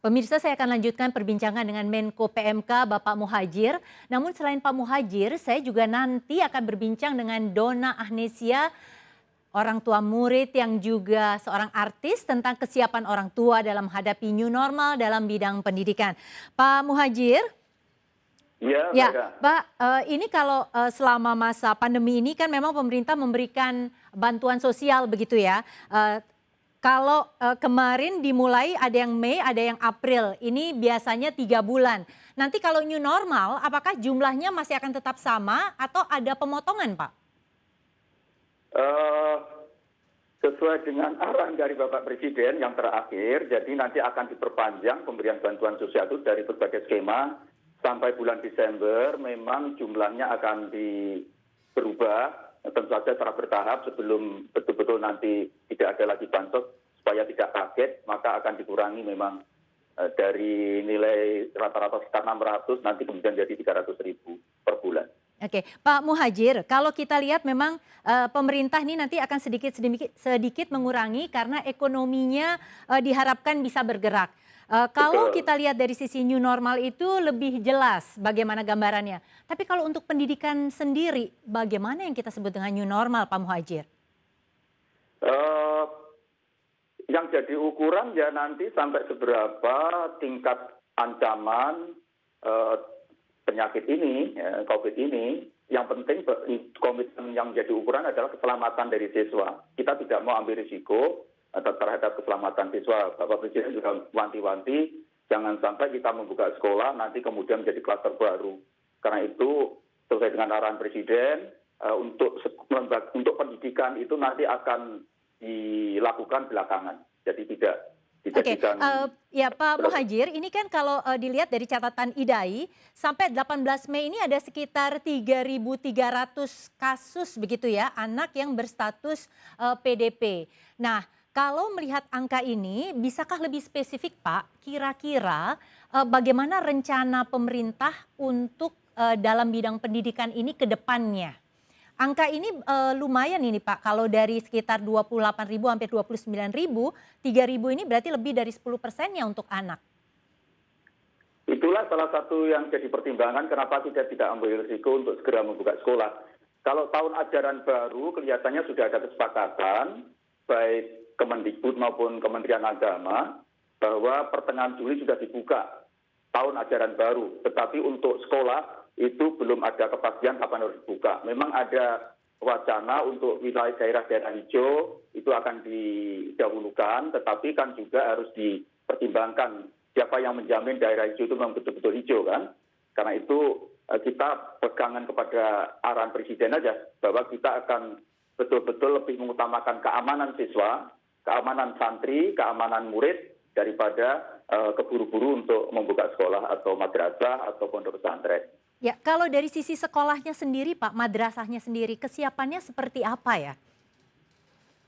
Pemirsa, saya akan lanjutkan perbincangan dengan Menko PMK Bapak Muhadjir. Namun selain Pak Muhadjir, saya juga nanti akan berbincang dengan Donna Agnesia, orang tua murid yang juga seorang artis tentang kesiapan orang tua dalam menghadapi new normal dalam bidang pendidikan. Pak Muhadjir, Iya, ya Mbak. Pak, ini kalau selama masa pandemi ini kan memang pemerintah memberikan bantuan sosial begitu ya. Kalau kemarin dimulai ada yang Mei, ada yang April, ini biasanya 3 bulan. Nanti kalau new normal, apakah jumlahnya masih akan tetap sama atau ada pemotongan, Pak? Eh, Sesuai dengan arahan dari Bapak Presiden yang terakhir, jadi nanti akan diperpanjang pemberian bantuan sosial itu dari berbagai skema sampai bulan Desember. Memang jumlahnya akan berubah, tentu saja secara bertahap sebelum betul-betul nanti tidak ada lagi bansos supaya tidak kaget, maka akan dikurangi memang dari nilai rata-rata sekitar 600 nanti kemudian jadi 300.000 per bulan. Oke, Pak Muhadjir, kalau kita lihat memang pemerintah ini nanti akan sedikit mengurangi karena ekonominya diharapkan bisa bergerak. Kalau Betul. kita lihat dari sisi new normal itu lebih jelas bagaimana gambarannya. Tapi kalau untuk pendidikan sendiri, bagaimana yang kita sebut dengan new normal, Pak Muhadjir? Eh, yang jadi ukuran ya nanti sampai seberapa tingkat ancaman eh, penyakit ini, ya, COVID ini. Yang penting komitmen yang menjadi ukuran adalah keselamatan dari siswa. Kita tidak mau ambil risiko terhadap keselamatan siswa. Bapak Presiden juga wanti-wanti jangan sampai kita membuka sekolah nanti kemudian menjadi klaster baru. Karena itu sesuai dengan arahan Presiden untuk pendidikan itu nanti akan dilakukan belakangan. Jadi tidak Oke, dijadikan. ya Pak Muhadjir, ini kan kalau dilihat dari catatan IDAI, sampai 18 Mei ini ada sekitar 3.300 kasus begitu ya, anak yang berstatus PDP. Nah, kalau melihat angka ini, bisakah lebih spesifik Pak, kira-kira bagaimana rencana pemerintah untuk dalam bidang pendidikan ini ke depannya? Angka ini lumayan ini Pak, kalau dari sekitar 28.000 hampir 29.000, 3.000 ini berarti lebih dari 10%-nya untuk anak. Itulah salah satu yang jadi pertimbangan kenapa kita tidak ambil risiko untuk segera membuka sekolah. Kalau tahun ajaran baru kelihatannya sudah ada kesepakatan, baik Kemendikbud maupun Kementerian Agama, bahwa pertengahan Juli sudah dibuka tahun ajaran baru. Tetapi untuk sekolah itu belum ada kepastian kapan harus dibuka. Memang ada wacana untuk wilayah daerah-daerah hijau itu akan didahulukan, tetapi kan juga harus dipertimbangkan siapa yang menjamin daerah hijau itu memang betul-betul hijau kan. Karena itu kita pegangan kepada arahan Presiden aja bahwa kita akan betul-betul lebih mengutamakan keamanan siswa, keamanan santri, keamanan murid daripada keburu-buru untuk membuka sekolah atau madrasah atau pondok pesantren. Ya, kalau dari sisi sekolahnya sendiri Pak, madrasahnya sendiri, kesiapannya seperti apa ya?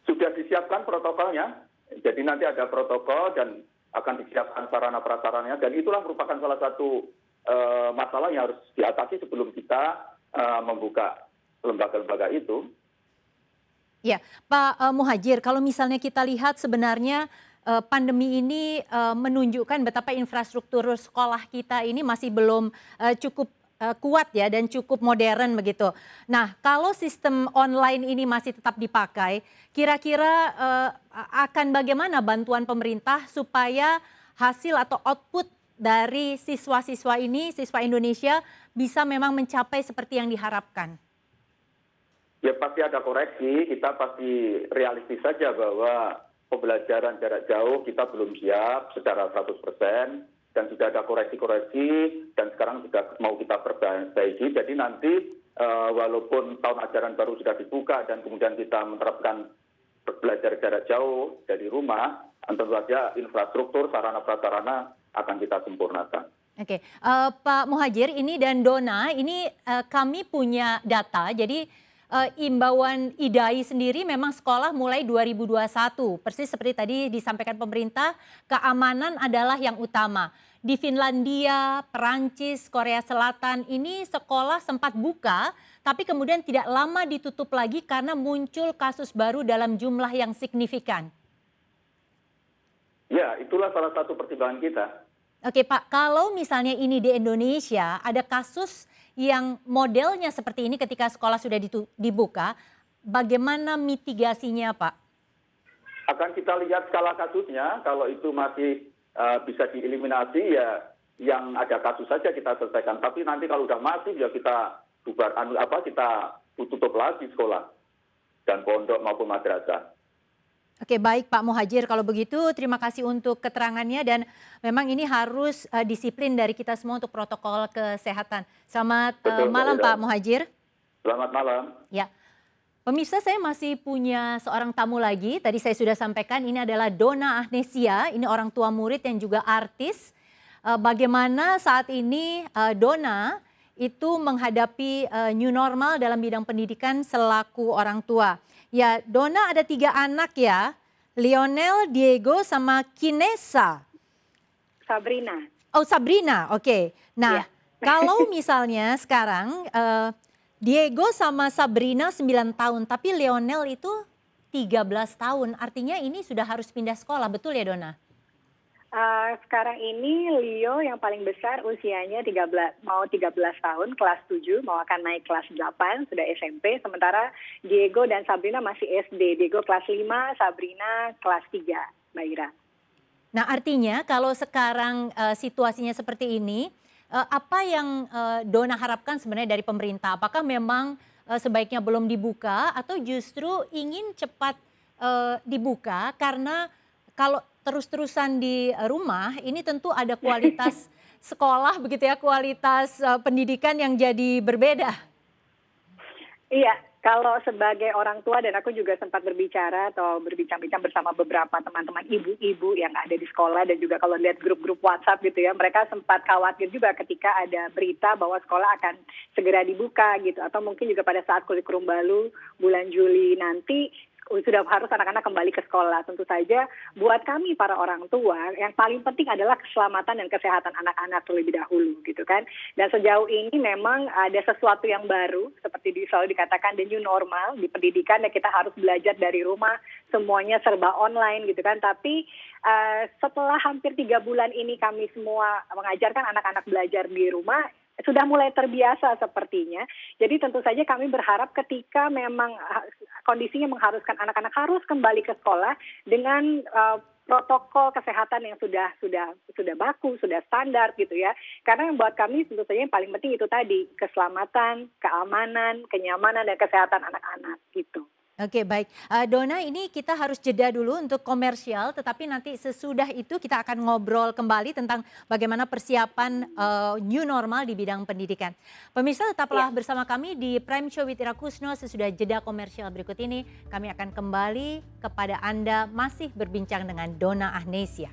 Sudah disiapkan protokolnya, jadi nanti ada protokol dan akan disiapkan sarana prasarananya, dan itulah merupakan salah satu masalah yang harus diatasi sebelum kita membuka lembaga-lembaga itu. Ya, Pak Muhadjir, kalau misalnya kita lihat sebenarnya pandemi ini menunjukkan betapa infrastruktur sekolah kita ini masih belum cukup kuat ya dan cukup modern begitu. Nah, kalau sistem online ini masih tetap dipakai, kira-kira akan bagaimana bantuan pemerintah supaya hasil atau output dari siswa-siswa ini, siswa Indonesia bisa memang mencapai seperti yang diharapkan? Ya pasti ada koreksi, kita pasti realistis saja bahwa pembelajaran jarak jauh kita belum siap secara 100%. Dan sudah ada koreksi-koreksi dan sekarang juga mau kita perbaiki. Jadi nanti walaupun tahun ajaran baru sudah dibuka dan kemudian kita menerapkan belajar jarak jauh dari rumah, tentu saja infrastruktur, sarana prasarana akan kita sempurnakan. Oke, Pak Muhadjir ini dan Donna, ini kami punya data, jadi imbauan IDAI sendiri memang sekolah mulai 2021. Persis seperti tadi disampaikan pemerintah, keamanan adalah yang utama. Di Finlandia, Perancis, Korea Selatan ini sekolah sempat buka, tapi kemudian tidak lama ditutup lagi karena muncul kasus baru dalam jumlah yang signifikan. Ya, itulah salah satu pertimbangan kita. Oke Pak, kalau misalnya ini di Indonesia ada kasus yang modelnya seperti ini ketika sekolah sudah dibuka, bagaimana mitigasinya Pak? Akan kita lihat skala kasusnya, kalau itu masih bisa dieliminasi ya yang ada kasus saja kita selesaikan. Tapi nanti kalau udah masif ya kita kita tutup lagi sekolah dan pondok maupun madrasah. Oke baik Pak Muhadjir, kalau begitu terima kasih untuk keterangannya dan memang ini harus disiplin dari kita semua untuk protokol kesehatan. Selamat Betul, Mbak malam Ira. Pak Muhadjir. Selamat malam. Ya, pemirsa saya masih punya seorang tamu lagi. Tadi saya sudah sampaikan ini adalah Donna Agnesia, ini orang tua murid yang juga artis. Bagaimana saat ini Donna itu menghadapi new normal dalam bidang pendidikan selaku orang tua. Ya, Donna ada 3 anak ya, Lionel, Diego, sama Kinesa. Sabrina. Oh Sabrina, oke. Nah, Iya. kalau misalnya sekarang Diego sama Sabrina 9 tahun, tapi Lionel itu 13 tahun. Artinya ini sudah harus pindah sekolah, betul ya Donna? Sekarang ini Leo yang paling besar usianya 13 tahun, kelas 7, mau akan naik kelas 8, sudah SMP. Sementara Diego dan Sabrina masih SD. Diego kelas 5, Sabrina kelas 3, Mbak Ira. Nah artinya kalau sekarang situasinya seperti ini, apa yang Donna harapkan sebenarnya dari pemerintah? Apakah memang sebaiknya belum dibuka atau justru ingin cepat dibuka karena kalau terus-terusan di rumah ini tentu ada kualitas sekolah begitu ya, kualitas pendidikan yang jadi berbeda. Iya, kalau sebagai orang tua dan aku juga sempat berbicara atau berbincang-bincang bersama beberapa teman-teman ibu-ibu yang ada di sekolah dan juga kalau lihat grup-grup WhatsApp gitu ya, mereka sempat khawatir juga ketika ada berita bahwa sekolah akan segera dibuka gitu atau mungkin juga pada saat kurikulum baru bulan Juli nanti sudah harus anak-anak kembali ke sekolah. Tentu saja buat kami para orang tua yang paling penting adalah keselamatan dan kesehatan anak-anak terlebih dahulu gitu kan. Dan sejauh ini memang ada sesuatu yang baru seperti selalu dikatakan the new normal di pendidikan dan kita harus belajar dari rumah, semuanya serba online gitu kan. Tapi setelah hampir 3 bulan ini kami semua mengajarkan anak-anak belajar di rumah, sudah mulai terbiasa sepertinya. Jadi tentu saja kami berharap ketika memang kondisinya mengharuskan anak-anak harus kembali ke sekolah dengan protokol kesehatan yang sudah baku, sudah standar gitu ya. Karena yang buat kami tentu saja yang paling penting itu tadi, keselamatan, keamanan, kenyamanan dan kesehatan anak-anak gitu. Oke baik, Donna ini kita harus jeda dulu untuk komersial, tetapi nanti sesudah itu kita akan ngobrol kembali tentang bagaimana persiapan new normal di bidang pendidikan. Pemirsa tetaplah bersama kami di Prime Show with Ira Kusno. Sesudah jeda komersial berikut ini kami akan kembali kepada Anda masih berbincang dengan Donna Agnesia.